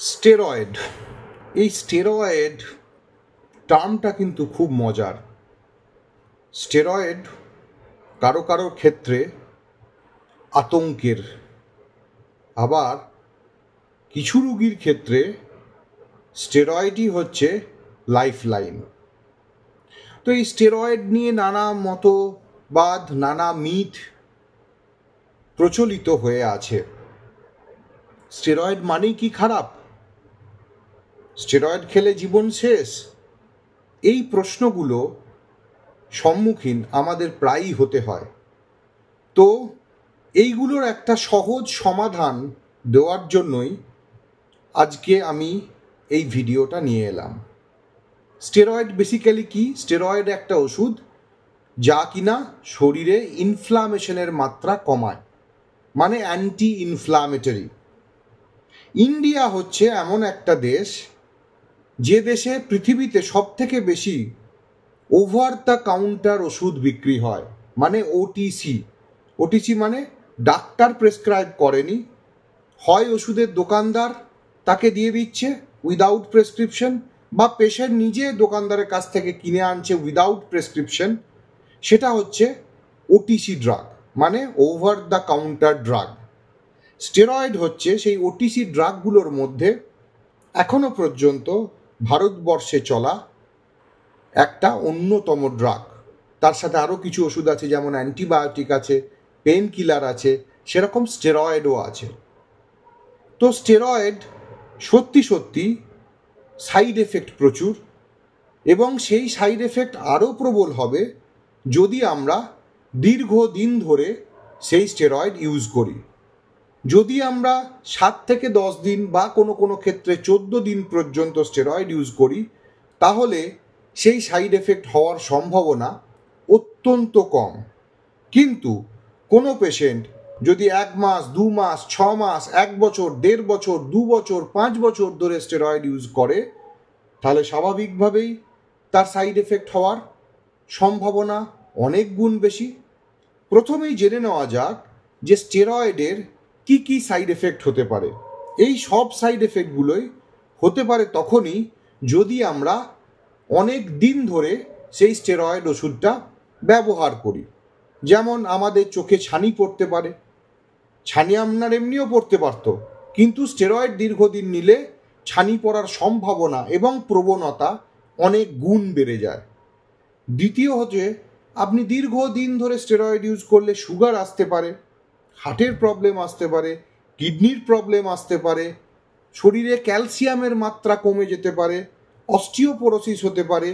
Steroid, এই steroid টার্মটা কিন্তু খুব মজার। স্টেরয়েড কারো কারো ক্ষেত্রে আতঙ্কের, আবার কিছু রোগীর ক্ষেত্রে স্টেরয়েডই হচ্ছে লাইফলাইন। তো এই স্টেরয়েড নিয়ে নানা মতবাদ, নানা মিথ প্রচলিত হয়ে আছে। স্টেরয়েড মানেই কি খারাপ? স্টেরয়েড খেলে জীবন শেষ? এই প্রশ্নগুলো সম্মুখীন আমাদের প্রায়ই হতে হয়। তো এইগুলোর একটা সহজ সমাধান দেওয়ার জন্যই আজকে আমি এই ভিডিওটা নিয়ে এলাম। স্টেরয়েড বেসিক্যালি কি? স্টেরয়েড একটা ওষুধ যা কিনা শরীরে ইনফ্লামেশনের মাত্রা কমায়, মানে অ্যান্টি ইনফ্লামেটরি। ইন্ডিয়া হচ্ছে এমন একটা দেশ যে দেশে পৃথিবীতে সবথেকে বেশি ওভার দ্য কাউন্টার ওষুধ বিক্রি হয়, মানে ওটিসি। ওটিসি মানে ডাক্তার প্রেসক্রাইব করেনি, হয় ওষুধের দোকানদার তাকে দিয়ে দিচ্ছে উইদাউট প্রেসক্রিপশন, বা পেশেন্ট নিজে দোকানদারের কাছ থেকে কিনে আনছে উইদাউট প্রেসক্রিপশন। সেটা হচ্ছে ওটিসি ড্রাগ, মানে over the counter drug. Steroid হচ্ছে সেই ওটিসি ড্রাগগুলোর মধ্যে এখনো পর্যন্ত ভারতবর্ষে চলা একটা অন্যতম ড্রাগ। তার সাথে আরও কিছু ওষুধ আছে, যেমন অ্যান্টিবায়োটিক আছে, পেন কিলার আছে, সেরকম স্টেরয়েডও আছে। তো স্টেরয়েড সত্যি সত্যি সাইড এফেক্ট প্রচুর, এবং সেই সাইড এফেক্ট আরও প্রবল হবে যদি আমরা দীর্ঘদিন ধরে সেই স্টেরয়েড ইউজ করি। যদি আমরা 7 থেকে 10 দিন বা কোনো কোনো ক্ষেত্রে 14 দিন পর্যন্ত স্টেরয়েড ইউজ করি, তাহলে সেই সাইড এফেক্ট হওয়ার সম্ভাবনা অত্যন্ত কম। কিন্তু কোনো পেশেন্ট যদি 1 মাস, 2 মাস, 6 মাস, 1 বছর, 1.5 বছর, 2 বছর, 5 বছর ধরে স্টেরয়েড ইউজ করে, তাহলে স্বাভাবিকভাবেই তার সাইড এফেক্ট হওয়ার সম্ভাবনা অনেক গুণ বেশি। প্রথমেই জেনে নেওয়া যাক যে স্টেরয়েডের কি কি সাইড এফেক্ট হতে পারে। এই সব সাইড এফেক্টগুলোই হতে পারে তখনই যদি আমরা অনেক দিন ধরে সেই স্টেরয়েড ওষুধটা ব্যবহার করি। যেমন আমাদের চোখে ছানি পড়তে পারে, ছানি আপনার এমনিও পড়তে পারত, কিন্তু স্টেরয়েড দীর্ঘদিন নিলে ছানি পড়ার সম্ভাবনা এবং প্রবণতা অনেক গুণ বেড়ে যায়। দ্বিতীয় হচ্ছে, আপনি দীর্ঘদিন ধরে স্টেরয়েড ইউজ করলে সুগার আসতে পারে, হার্টের প্রবলেম আসতে পারে, কিডনির প্রবলেম আসতে পারে, শরীরে ক্যালসিয়ামের মাত্রা কমে যেতে পারে, অস্টিওপোরোসিস হতে পারে,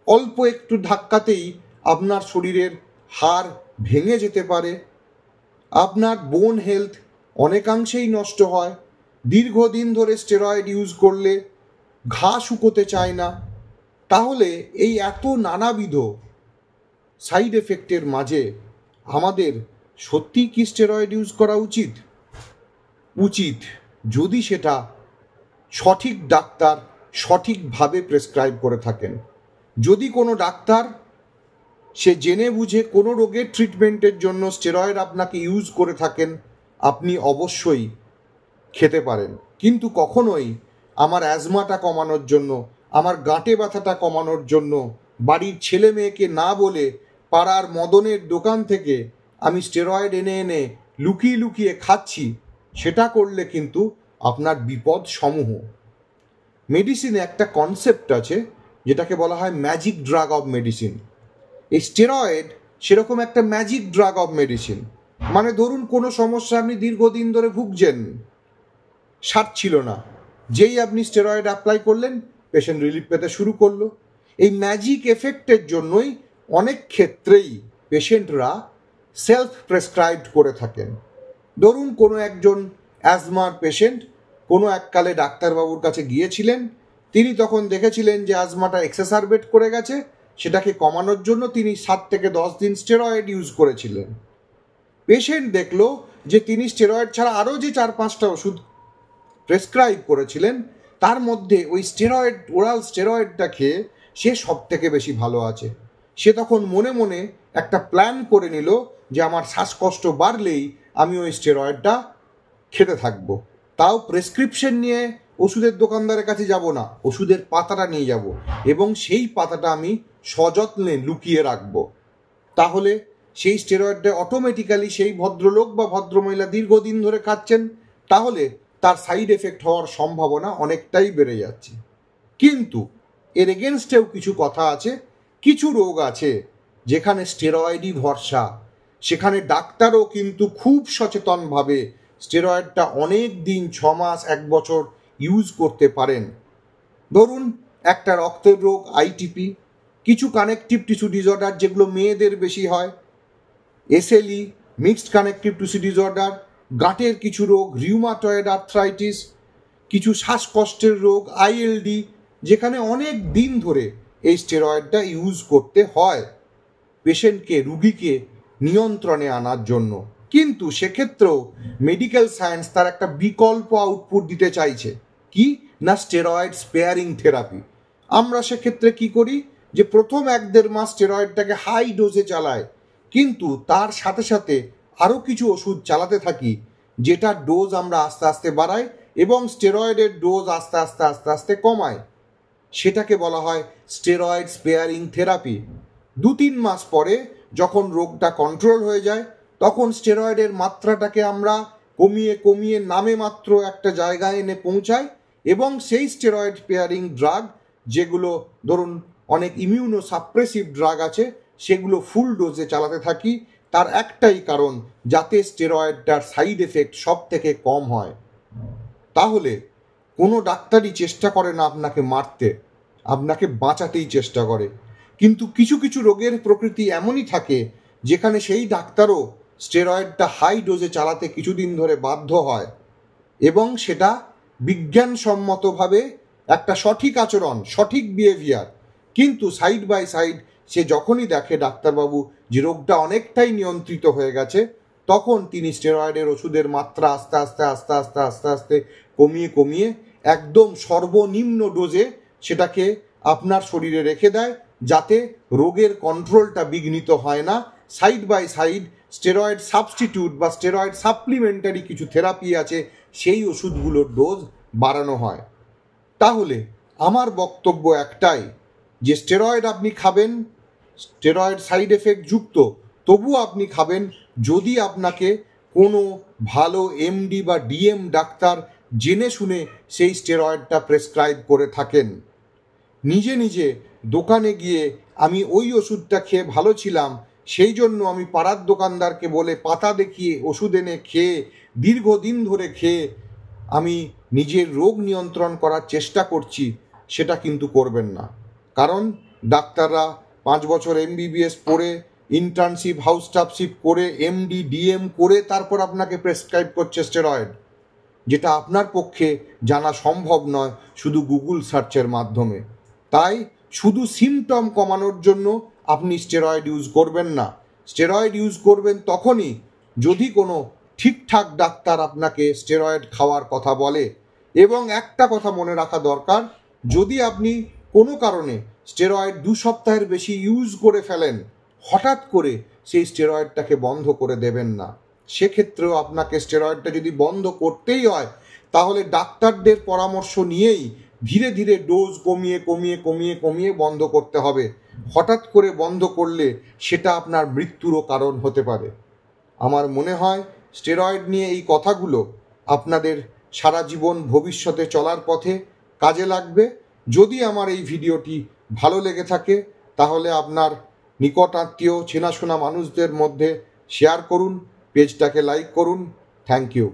অল্প একটু ধাক্কাতেই আপনার শরীরের হাড় ভেঙে যেতে পারে, আপনার বোন হেলথ অনেকাংশেই নষ্ট হয়। দীর্ঘদিন ধরে স্টেরয়েড ইউজ করলে ঘা শুকোতে চায় না। তাহলে এই এত নানাবিধ সাইড এফেক্টের মাঝে আমাদের সত্যি কি স্টেরয়েড ইউজ করা উচিত? উচিত, যদি সেটা সঠিক ডাক্তার সঠিকভাবে প্রেসক্রাইব করে থাকেন। যদি কোনো ডাক্তার সে জেনে বুঝে কোনো রোগের ট্রিটমেন্টের জন্য স্টেরয়েড আপনাকে ইউজ করে থাকেন, আপনি অবশ্যই খেতে পারেন। কিন্তু কখনোই আমার অ্যাজমাটা কমানোর জন্য, আমার গাঁটে ব্যথাটা কমানোর জন্য বাড়ির ছেলে মেয়েকে না বলে পাড়ার মদনের দোকান থেকে আমি স্টেরয়েড এনে এনে লুকিয়ে লুকিয়ে খাচ্ছি, সেটা করলে কিন্তু আপনার বিপদ সমূহ। মেডিসিনে একটা কনসেপ্ট আছে যেটাকে বলা হয় ম্যাজিক ড্রাগ অফ মেডিসিন। এই স্টেরয়েড সেরকম একটা ম্যাজিক ড্রাগ অফ মেডিসিন। মানে ধরুন কোনো সমস্যা আপনি দীর্ঘদিন ধরে ভুগছেন, সারছিল না, যেই আপনি স্টেরয়েড অ্যাপ্লাই করলেন পেশেন্ট রিলিফ পেতে শুরু করলো। এই ম্যাজিক এফেক্টের জন্যই অনেক ক্ষেত্রেই পেশেন্টরা সেলফ প্রেসক্রাইবড করে থাকেন। ধরুন কোনো একজন অ্যাজমার পেশেন্ট কোনো এককালে ডাক্তারবাবুর কাছে গিয়েছিলেন, তিনি তখন দেখেছিলেন যে অ্যাজমাটা এক্সাসারবেট করে গেছে, সেটাকে কমানোর জন্য তিনি 7 থেকে 10 দিন স্টেরয়েড ইউজ করেছিলেন। পেশেন্ট দেখলো যে তিনি স্টেরয়েড ছাড়া আরও যে 4-5টা ওষুধ প্রেসক্রাইব করেছিলেন, তার মধ্যে ওই স্টেরয়েড, ওরাল স্টেরয়েডটা খেয়ে সে সব থেকে বেশি ভালো আছে। সে তখন মনে মনে একটা প্ল্যান করে নিল যে আমার শ্বাসকষ্ট বাড়লেই আমি ওই স্টেরয়েডটা খেতে থাকবো, তাও প্রেসক্রিপশন নিয়ে ওষুধের দোকানদারের কাছে যাব না, ওষুধের পাতাটা নিয়ে যাব এবং সেই পাতাটা আমি সযত্নে লুকিয়ে রাখবো। তাহলে সেই স্টেরয়েডটা অটোমেটিক্যালি সেই ভদ্রলোক বা ভদ্রমহিলা দীর্ঘদিন ধরে খাচ্ছেন, তাহলে তার সাইড এফেক্ট হওয়ার সম্ভাবনা অনেকটাই বেড়ে যাচ্ছে। কিন্তু এর এগেনস্টেও কিছু কথা আছে। কিছু রোগ আছে যেখানে স্টেরয়েডই ভরসা, সেখানে ডাক্তারও কিন্তু খুব সচেতনভাবে স্টেরয়েডটা অনেক দিন, 6 মাস, 1 বছর ইউজ করতে পারেন। ধরুন একটা রক্তের রোগ আইটিপি, কিছু কানেকটিভ টিস্যু ডিসঅর্ডার যেগুলো মেয়েদের বেশি হয়, SLE, mixed connective tissue disorder, গাঁটের কিছু রোগ, রিউমাটয়েড আর্থ্রাইটিস, কিছু শ্বাসকষ্টের রোগ, আইএলডি, যেখানে অনেক দিন ধরে এই স্টেরয়েডটা ইউজ করতে হয় পেশেন্টকে, রুগীকে নিয়ন্ত্রণে আনার জন্য। কিন্তু সেক্ষেত্রেও মেডিকেল সায়েন্স তার একটা বিকল্প আউটপুট দিতে চাইছে, কি না স্টেরয়েড স্পেয়ারিং থেরাপি। আমরা সেক্ষেত্রে কি করি, যে প্রথম 1-1.5 মাস স্টেরয়েডটাকে হাই ডোজে চালায়, কিন্তু তার সাথে সাথে আরও কিছু ওষুধ চালাতে থাকি, যেটা ডোজ আমরা আস্তে আস্তে বাড়াই এবং স্টেরয়েডের ডোজ আস্তে আস্তে আস্তে আস্তে কমায়। সেটাকে বলা হয় স্টেরয়েড স্পেয়ারিং থেরাপি। 2-3 মাস পরে যখন রোগটা কন্ট্রোল হয়ে যায়, তখন স্টেরয়েডের মাত্রাটাকে আমরা কমিয়ে কমিয়ে নামে মাত্র একটা জায়গায় এনে পৌঁছাই এবং সেই স্টেরয়েড স্পেয়ারিং ড্রাগ, যেগুলো ধরুন অনেক ইমিউনো সাপ্রেসিভ ড্রাগ আছে, সেগুলো ফুল ডোজে চালাতে থাকি। তার একটাই কারণ, যাতে স্টেরয়েডটার সাইড এফেক্ট সব থেকে কম হয়। তাহলে কোনো ডাক্তারই চেষ্টা করে না আপনাকে মারতে, আপনাকে বাঁচাতেই চেষ্টা করে। কিন্তু কিছু কিছু রোগের প্রকৃতি এমনই থাকে যেখানে সেই ডাক্তারও স্টেরয়েডটা হাই ডোজে চালাতে কিছুদিন ধরে বাধ্য হয় এবং সেটা বিজ্ঞানসম্মতভাবে একটা সঠিক আচরণ, সঠিক বিহেভিয়ার। কিন্তু সাইড বাই সাইড সে যখনই দেখে ডাক্তারবাবু যে রোগটা অনেকটাই নিয়ন্ত্রিত হয়ে গেছে, তখন তিনি স্টেরয়েডের ওষুধের মাত্রা আস্তে আস্তে আস্তে আস্তে আস্তে আস্তে কমিয়ে কমিয়ে একদম সর্বনিম্ন ডোজে সেটাকে আপনার শরীরে রেখে দেয়, যাতে রোগের কন্ট্রোলটা বিঘ্নিত হয় না। Side by side steroid substitute বা স্টেরয়েড সাপ্লিমেন্টারি কিছু থেরাপি আছে, সেই ওষুধগুলোর ডোজ বাড়ানো হয়। তাহলে আমার বক্তব্য একটাই, যে স্টেরয়েড আপনি খাবেন, স্টেরয়েড সাইড এফেক্ট যুক্ত, তবুও আপনি খাবেন যদি আপনাকে কোনো ভালো এমডি বা ডিএম ডাক্তার জেনে শুনে সেই স্টেরয়েডটা প্রেসক্রাইব করে থাকেন। নিজে নিজে দোকানে গিয়ে আমি ওই ওষুধটা খেয়ে ভালো ছিলাম, সেই জন্য আমি পাড়ার দোকানদারকে বলে পাতা দেখিয়ে ওষুধ এনে খেয়ে দীর্ঘদিন ধরে খেয়ে আমি নিজের রোগ নিয়ন্ত্রণ করার চেষ্টা করছি, সেটা কিন্তু করবেন না। কারণ ডাক্তাররা 5 বছর এমবিবিএস পড়ে, ইন্টার্নশিপ, হাউস স্টাফশিপ করে, এমডি ডিএম করে তারপর আপনাকে প্রেসক্রাইব করছে স্টেরয়েড, যেটা আপনার পক্ষে জানা সম্ভব নয় শুধু গুগল সার্চের মাধ্যমে। তাই শুধু সিমটম কমানোর জন্য আপনি স্টেরয়েড ইউজ করবেন না। স্টেরয়েড ইউজ করবেন তখনই যদি কোনো ঠিকঠাক ডাক্তার আপনাকে স্টেরয়েড খাওয়ার কথা বলে। এবং একটা কথা মনে রাখা দরকার, যদি আপনি কোনো কারণে স্টেরয়েড 2 সপ্তাহের বেশি ইউজ করে ফেলেন, হঠাৎ করে সেই স্টেরয়েডটাকে বন্ধ করে দেবেন না। সেক্ষেত্রেও আপনাকে স্টেরয়েডটা যদি বন্ধ করতেই হয়, তাহলে ডাক্তারদের পরামর্শ নিয়েই ধীরে ধীরে ডোজ কমিয়ে কমিয়ে কমিয়ে কমিয়ে বন্ধ করতে হবে। হঠাৎ করে বন্ধ করলে সেটা আপনার মৃত্যুরও কারণ হতে পারে। আমার মনে হয় স্টেরয়েড নিয়ে এই কথাগুলো আপনাদের সারা জীবন ভবিষ্যতে চলার পথে কাজে লাগবে। যদি আমার এই ভিডিওটি ভালো লেগে থাকে, তাহলে আপনার নিকট আত্মীয়, চেনাশোনা মানুষদের মধ্যে শেয়ার করুন, পেজটাকে লাইক করুন। Thank you.